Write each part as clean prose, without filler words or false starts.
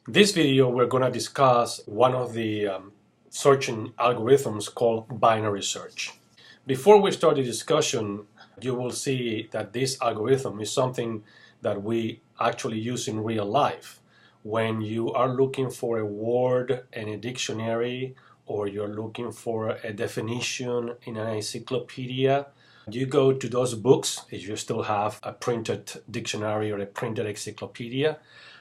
This video we're going to discuss one of the searching algorithms called binary search. Before we start the discussion, you will see that this algorithm is something that we actually use in real life. When you are looking for a word in a dictionary or you're looking for a definition in an encyclopedia, you go to those books, if you still have a printed dictionary or a printed encyclopedia,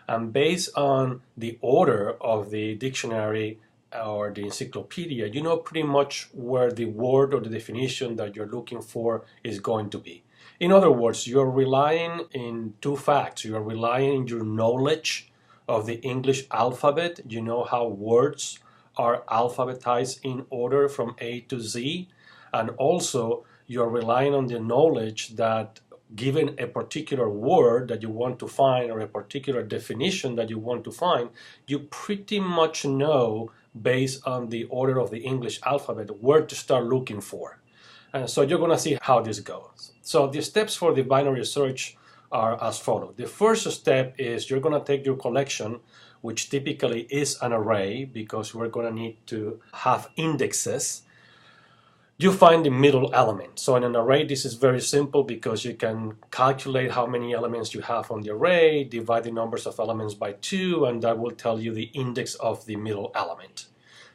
and based on the order of the dictionary or the encyclopedia, you know pretty much where the word or the definition that you're looking for is going to be. In other words, you're relying in two facts. You're relying on your knowledge of the English alphabet. You know how words are alphabetized in order from A to Z. And also, you're relying on the knowledge that given a particular word that you want to find or a particular definition that you want to find, you pretty much know based on the order of the English alphabet where to start looking for. And so you're going to see how this goes. So the steps for the binary search are as follows. The first step is you're going to take your collection, which typically is an array because we're going to need to have indexes. You find the middle element. So in an array, this is very simple because you can calculate how many elements you have on the array, divide the numbers of elements by 2, and that will tell you the index of the middle element.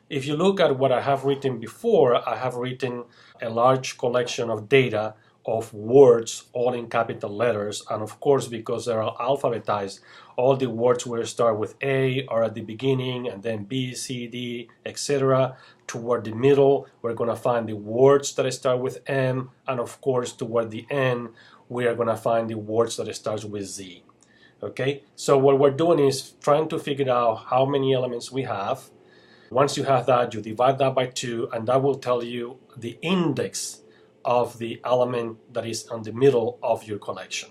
If you look at what I have written before, I have written a large collection of data of words all in capital letters, and of course because they are alphabetized, all the words will start with A are at the beginning, and then B, C, D, etc. Toward the middle we're going to find the words that start with M, and of course toward the end we are going to find the words that start with Z. Okay, so what we're doing is trying to figure out how many elements we have. Once you have that, you divide that by 2, and that will tell you the index of the element that is on the middle of your collection.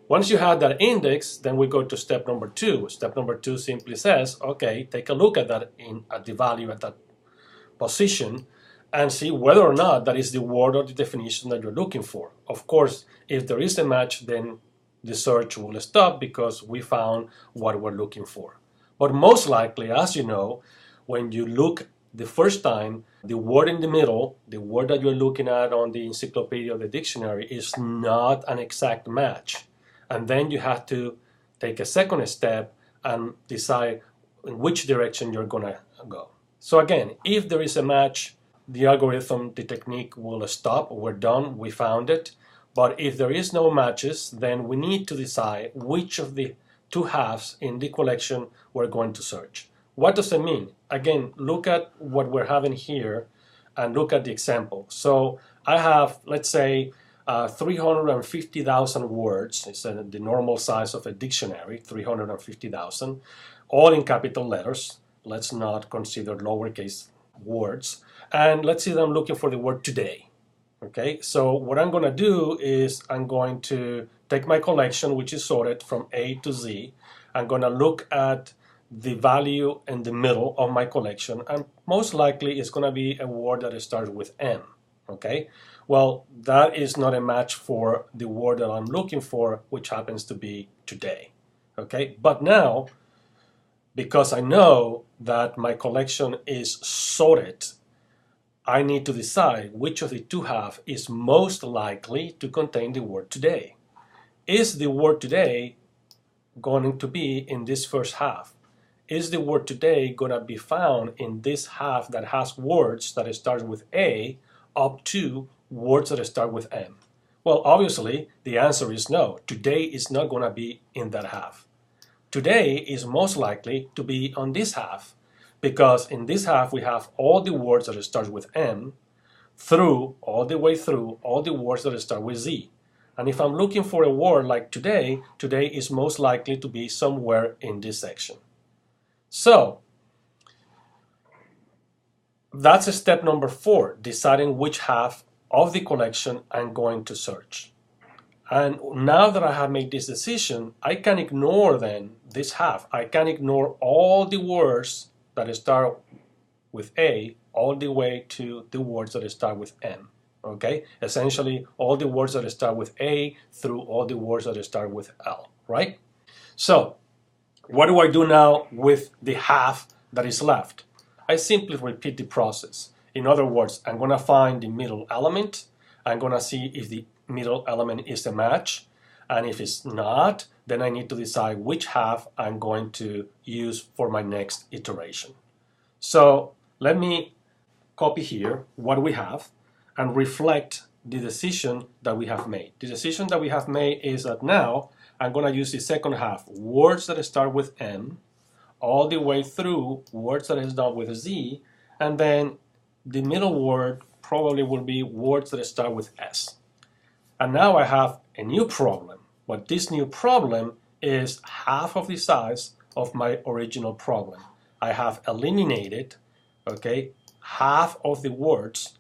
Once you have that index, then we go to step number 2. Step number 2 simply says, okay, take a look at that at the value at that position and see whether or not that is the word or the definition that you're looking for. Of course, if there is a match, then the search will stop because we found what we're looking for. But most likely, as you know, when you look the first time, the word in the middle, the word that you're looking at on the encyclopedia or the dictionary, is not an exact match. And then you have to take a second step and decide in which direction you're going to go. So again, if there is a match, the algorithm, the technique will stop. We're done, we found it. But if there is no matches, then we need to decide which of the two halves in the collection we're going to search. What does it mean? Again, look at what we're having here and look at the example. So I have, let's say, 350,000 words. It's the normal size of a dictionary, 350,000, all in capital letters. Let's not consider lowercase words. And let's say that I'm looking for the word today. Okay, so what I'm going to do is I'm going to take my collection, which is sorted from A to Z. I'm going to look at the value in the middle of my collection, and most likely it's going to be a word that starts with M. Okay, well, that is not a match for the word that I'm looking for, which happens to be today. Okay, but now, because I know that my collection is sorted, I need to decide which of the two halves is most likely to contain the word today. Is the word today going to be in this first half? Is the word today going to be found in this half that has words that start with A up to words that start with M? Well, obviously, the answer is no. Today is not going to be in that half. Today is most likely to be on this half because in this half we have all the words that start with M through, all the way through, all the words that start with Z. And if I'm looking for a word like today, today is most likely to be somewhere in this section. So that's step number 4, deciding which half of the collection I'm going to search. And now that I have made this decision, I can ignore then this half. I can ignore all the words that start with A all the way to the words that start with M. Okay? Essentially, all the words that start with A through all the words that start with L, right? So What do I do now with the half that is left? I simply repeat the process. In other words, I'm going to find the middle element. I'm going to see if the middle element is a match. And if it's not, then I need to decide which half I'm going to use for my next iteration. So let me copy here what we have and reflect the decision that we have made. The decision that we have made is that now I'm going to use the second half, words that start with M, all the way through words that start with Z, and then the middle word probably will be words that start with S. And now I have a new problem, but this new problem is half of the size of my original problem. I have eliminated, okay, half of the words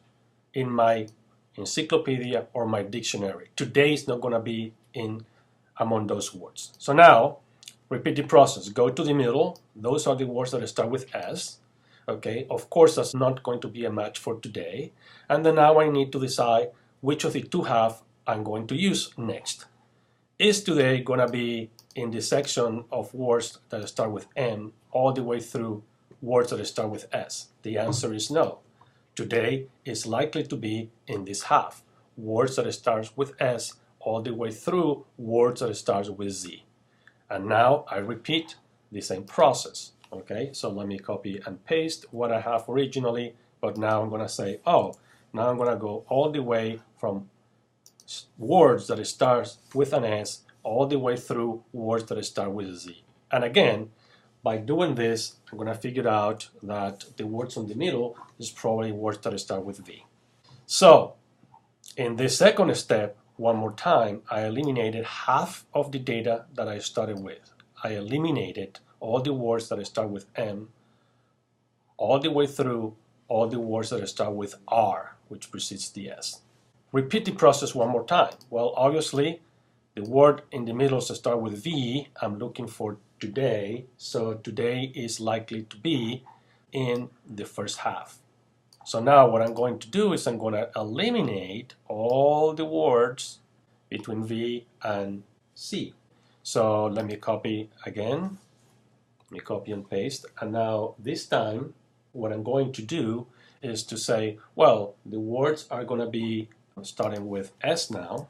in my encyclopedia or my dictionary. Today is not going to be in among those words. So now, repeat the process. Go to the middle. Those are the words that start with S. Okay, of course that's not going to be a match for today. And then now I need to decide which of the two half I'm going to use next. Is today going to be in the section of words that start with M all the way through words that start with S? The answer is no. Today is likely to be in this half, words that start with S all the way through words that start with Z. And now I repeat the same process. Okay, so let me copy and paste what I have originally, but now I'm going to say, oh, now I'm going to go all the way from words that start with an S all the way through words that start with a Z. And again, by doing this, I'm going to figure out that the words in the middle is probably words that start with V. So, in this second step, one more time, I eliminated half of the data that I started with. I eliminated all the words that start with M, all the way through all the words that start with R, which precedes the S. Repeat the process one more time. Well, obviously, the word in the middle starts with V. I'm looking for today, so today is likely to be in the first half. So now what I'm going to do is I'm going to eliminate all the words between V and C. So let me copy again. Let me copy and paste. And now this time what I'm going to do is to say, well, the words are going to be starting with S now,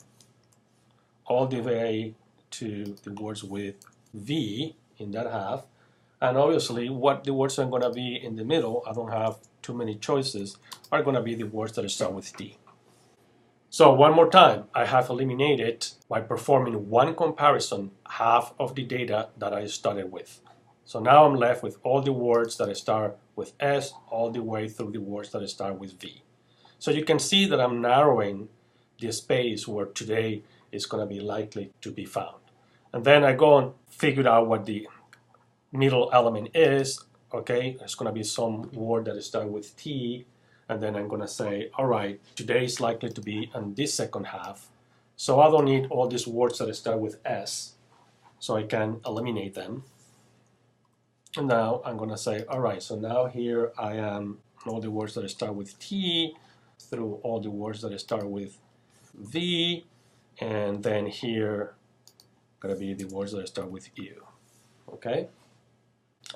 all the way to the words with V in that half. And obviously, what the words are going to be in the middle, I don't have too many choices, are going to be the words that start with T. So one more time, I have eliminated, by performing one comparison, half of the data that I started with. So now I'm left with all the words that start with S all the way through the words that start with V. So you can see that I'm narrowing the space where today is going to be likely to be found. And then I go and figure out what the middle element is. Okay, it's going to be some word that starts with T, and then I'm going to say, all right, today is likely to be in this second half, so I don't need all these words that start with S, so I can eliminate them. And now I'm going to say, all right, so now here I am all the words that start with T through all the words that start with V, and then here going to be the words that start with U. Okay,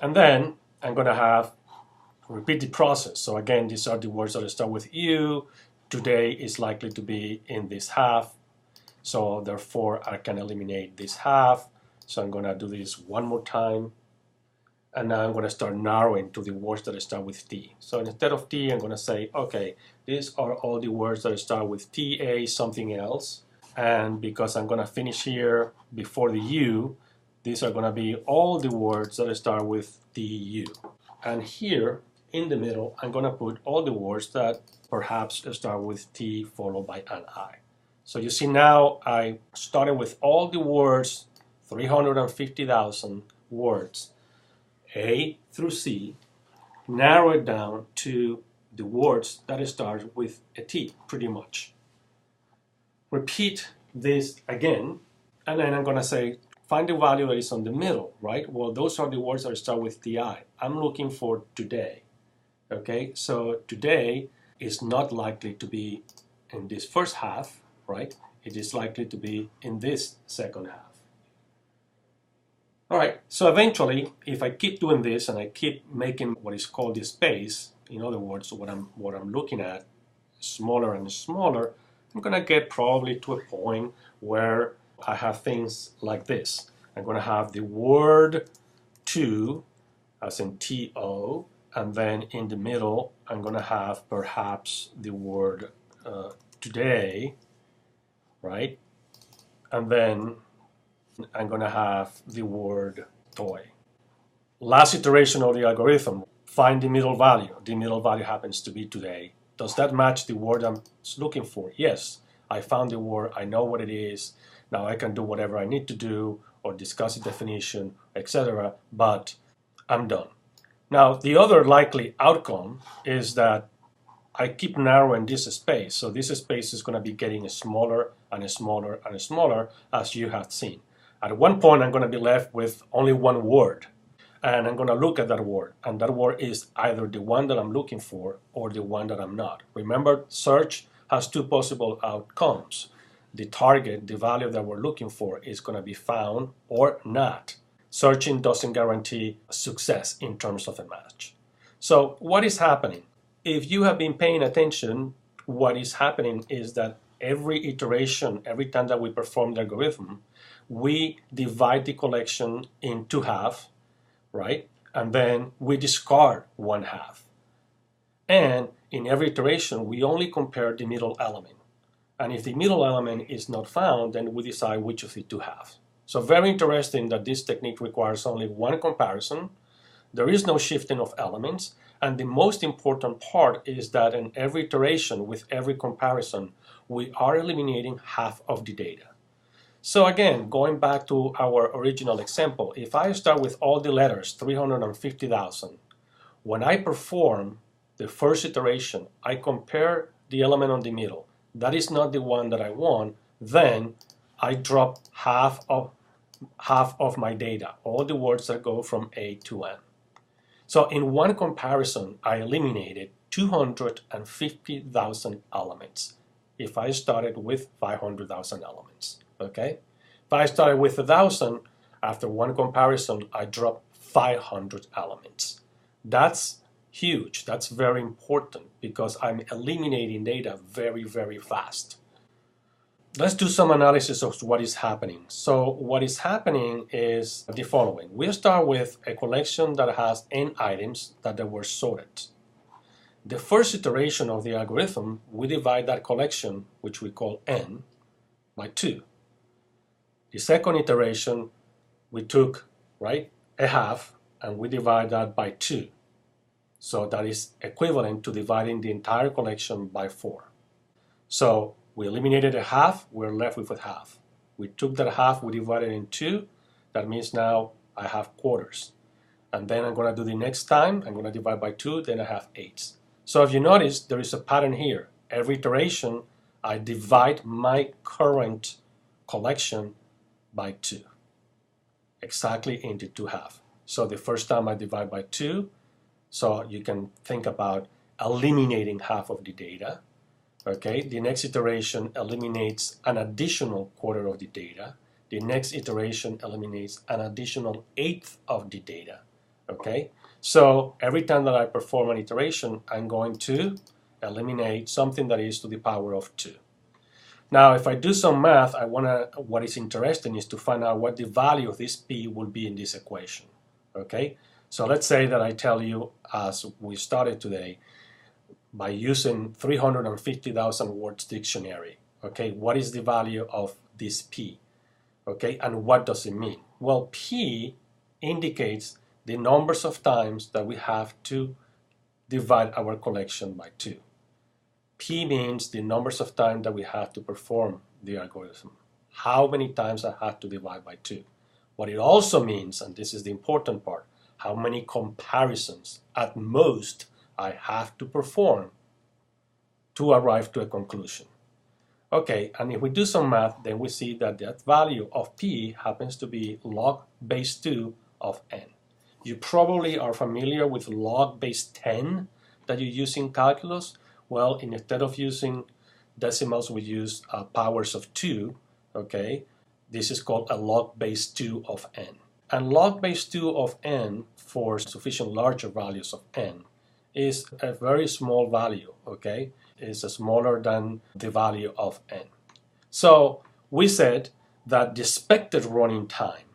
and then I'm going to have repeat the process. So again, these are the words that start with U. Today is likely to be in this half, so therefore I can eliminate this half. So I'm going to do this one more time, and now I'm going to start narrowing to the words that start with T. So instead of T, I'm going to say, okay, these are all the words that start with TA something else, and because I'm going to finish here before the U, these are going to be all the words that start with DU. And here in the middle, I'm going to put all the words that perhaps start with T followed by an I. So you see now I started with all the words, 350,000 words, A through C, narrow it down to the words that start with a T, pretty much. Repeat this again, and then I'm going to say, find the value that is on the middle, right? Well, those are the words that start with TI. I'm looking for today, okay? So today is not likely to be in this first half, right? It is likely to be in this second half. All right, so eventually, if I keep doing this and I keep making what is called the space, in other words, what I'm looking at, smaller and smaller, I'm gonna get probably to a point where I have things like this. I'm gonna have the word to, as in TO, and then in the middle, I'm gonna have perhaps the word today, right? And then I'm gonna have the word toy. Last iteration of the algorithm, find the middle value. The middle value happens to be today. Does that match the word I'm looking for? Yes, I found the word, I know what it is. Now I can do whatever I need to do or discuss the definition, etc., but I'm done. Now, the other likely outcome is that I keep narrowing this space. So this space is going to be getting smaller and smaller and smaller, as you have seen. At one point, I'm going to be left with only one word. And I'm going to look at that word. And that word is either the one that I'm looking for or the one that I'm not. Remember, search has two possible outcomes. The target, the value that we're looking for, is going to be found or not. Searching doesn't guarantee success in terms of a match. So what is happening? If you have been paying attention, what is happening is that every iteration, every time that we perform the algorithm, we divide the collection into half, right? And then we discard one half. And in every iteration, we only compare the middle element. And if the middle element is not found, then we decide which of the two halves. So very interesting that this technique requires only one comparison. There is no shifting of elements. And the most important part is that in every iteration, with every comparison, we are eliminating half of the data. So again, going back to our original example, if I start with all the letters, 350,000, when I perform the first iteration, I compare the element on the middle. That is not the one that I want. Then I drop half of my data, all the words that go from A to N. So in one comparison, I eliminated 250,000 elements if I started with 500,000 elements, okay? If I started with 1,000, after one comparison, I dropped 500 elements. That's huge. That's very important because I'm eliminating data very, very fast. Let's do some analysis of what is happening. So what is happening is the following. We start with a collection that has n items that were sorted. The first iteration of the algorithm, we divide that collection, which we call n, by 2. The second iteration, we took, right, a half, and we divide that by 2. So that is equivalent to dividing the entire collection by 4. So we eliminated a half, we're left with a half. We took that half, we divided it in 2. That means now I have quarters. And then I'm going to do the next time, I'm going to divide by 2, then I have 8s. So if you notice, there is a pattern here. Every iteration, I divide my current collection by 2. Exactly into 2 halves. So the first time I divide by 2, so you can think about eliminating half of the data. Okay, the next iteration eliminates an additional quarter of the data. The next iteration eliminates an additional eighth of the data. Okay, so every time that I perform an iteration, I'm going to eliminate something that is to the power of 2. Now, if I do some math, what is interesting is to find out what the value of this p will be in this equation. Okay, so let's say that I tell you, as we started today, by using 350,000 words dictionary, okay, what is the value of this p? Okay, and what does it mean? Well, p indicates the numbers of times that we have to divide our collection by 2. P means the numbers of times that we have to perform the algorithm. How many times I have to divide by 2. What it also means, and this is the important part, how many comparisons at most I have to perform to arrive to a conclusion. Okay, and if we do some math, then we see that that value of p happens to be log base 2 of n. You probably are familiar with log base 10 that you use in calculus. Well, instead of using decimals, we use powers of 2, okay? This is called a log base 2 of n. And log base 2 of n for sufficient larger values of n is a very small value, okay? It's smaller than the value of n. So we said that the expected running time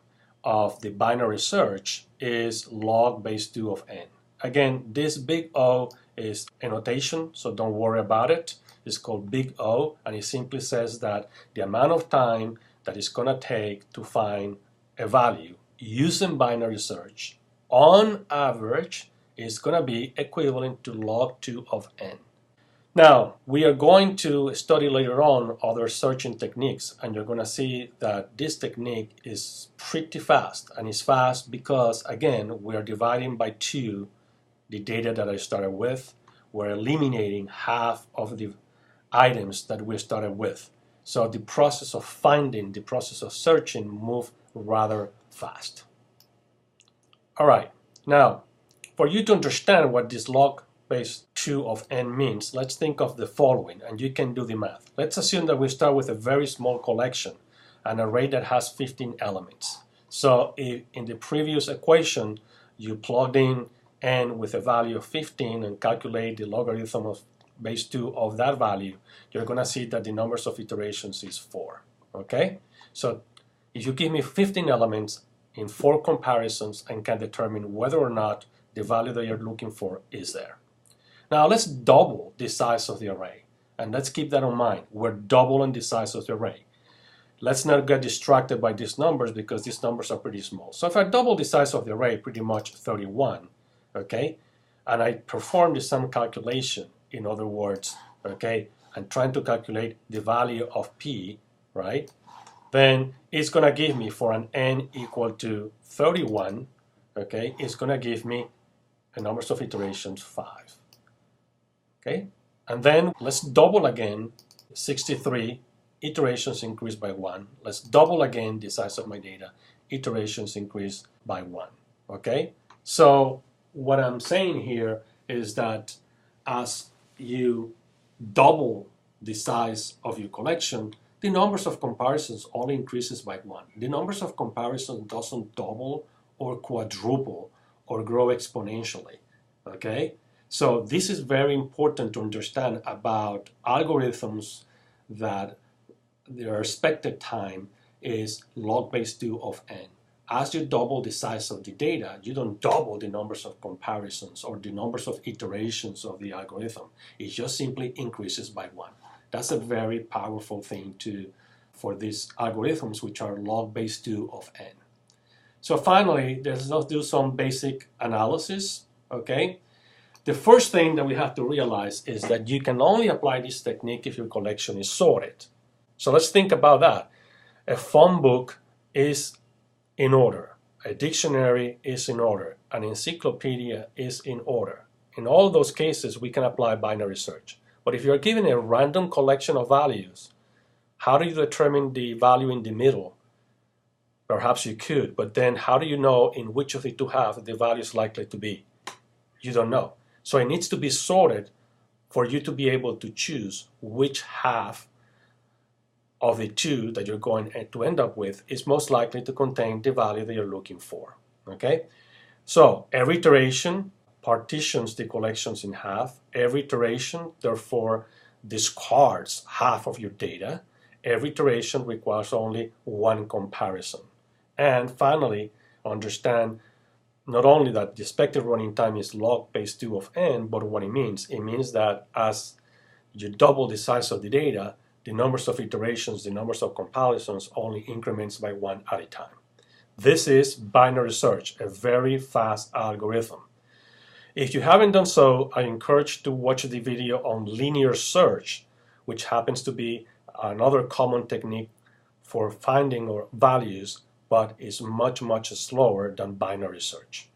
of the binary search is log base 2 of n. Again, this big O is a notation, so don't worry about it. It's called big O, and it simply says that the amount of time that it's going to take to find a value using binary search on average is going to be equivalent to log 2 of n. Now, we are going to study later on other searching techniques, and you're going to see that this technique is pretty fast, and it's fast because, again, we are dividing by 2 the data that I started with. We're eliminating half of the items that we started with. So the process of finding, the process of searching move rather fast. All right, now, for you to understand what this log base 2 of n means, let's think of the following, and you can do the math. Let's assume that we start with a very small collection, an array that has 15 elements. So if in the previous equation you plugged in n with a value of 15 and calculate the logarithm of base 2 of that value, you're going to see that the numbers of iterations is 4. Okay? So if you give me 15 elements in 4 comparisons and can determine whether or not the value that you're looking for is there. Now let's double the size of the array, and let's keep that in mind. We're doubling the size of the array. Let's not get distracted by these numbers because these numbers are pretty small. So if I double the size of the array, pretty much 31, okay, and I perform the sum calculation, in other words, okay, I'm trying to calculate the value of p, right, then it's going to give me, for an n equal to 31, okay, it's going to give me a numbers of iterations 5. Okay, and then let's double again, 63, iterations increase by 1. Let's double again the size of my data, iterations increase by 1. Okay, so what I'm saying here is that as you double the size of your collection, the numbers of comparisons only increases by 1. The numbers of comparisons doesn't double or quadruple or grow exponentially. Okay? So this is very important to understand about algorithms that their expected time is log base 2 of n. As you double the size of the data, you don't double the numbers of comparisons or the numbers of iterations of the algorithm. It just simply increases by 1. That's a very powerful thing for these algorithms, which are log base 2 of n. So finally, let's do some basic analysis. Okay? The first thing that we have to realize is that you can only apply this technique if your collection is sorted. So let's think about that. A phone book is in order. A dictionary is in order. An encyclopedia is in order. In all those cases, we can apply binary search. But if you're given a random collection of values, how do you determine the value in the middle? Perhaps you could, but then how do you know in which of the two halves the value is likely to be? You don't know. So it needs to be sorted for you to be able to choose which half of the two that you're going to end up with is most likely to contain the value that you're looking for. Okay? So every iteration partitions the collections in half. Every iteration, therefore, discards half of your data. Every iteration requires only one comparison. And finally, understand not only that the expected running time is log base 2 of n, but what it means. It means that as you double the size of the data, the numbers of iterations, the numbers of comparisons only increments by 1 at a time. This is binary search, a very fast algorithm. If you haven't done so, I encourage you to watch the video on linear search, which happens to be another common technique for finding values, but is much, much slower than binary search.